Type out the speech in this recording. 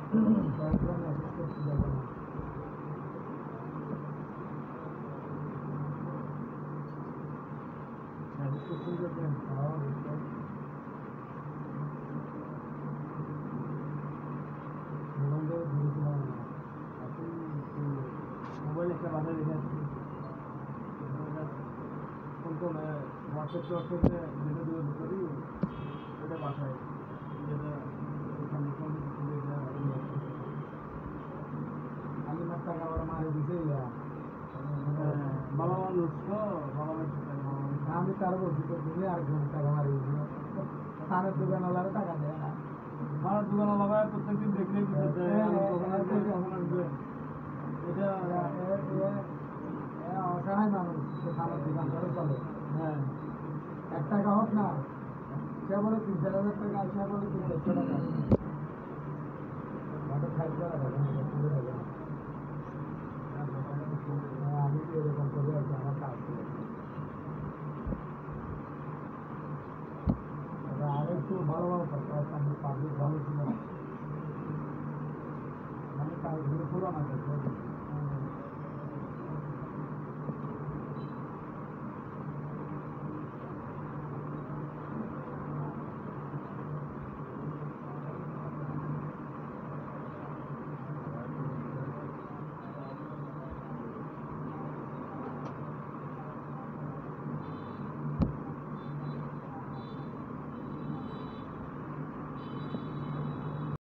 কয়েকজন মেসেজ করতে যাবো না। মেসেজ করতে যাবেন মোবাইল একটা বাসায় রেখে আসছি কিন্তু হোয়াটসঅ্যাপ টোয়াটসঅ্যাপে যেটা দূরে করি ওটা বাসায় যেটা আমি মার টাকা আবার মারে দিছে বাবা মানুষ তো বাবা আমি তার বলছি তো তুমি আর টাকা মারি খানের দোকানওয়ালারা টাকা দেয় না খানের দোকানওয়ালা প্রত্যেকদিন দেখলেই এটা অসহায় মানুষ সে খানের দোকান করে চলে। হ্যাঁ 1 টাকা হোক না, সে বলে 3-4 হাজার টাকা, সে বলে 300 টাকা খাইতে আমি তো এরকম করে আর আমার কাজ করে আরো একটু ভালো ভালো থাকতো পাবলিক ভালো ছিল, মানে কাজগুলো পুরো না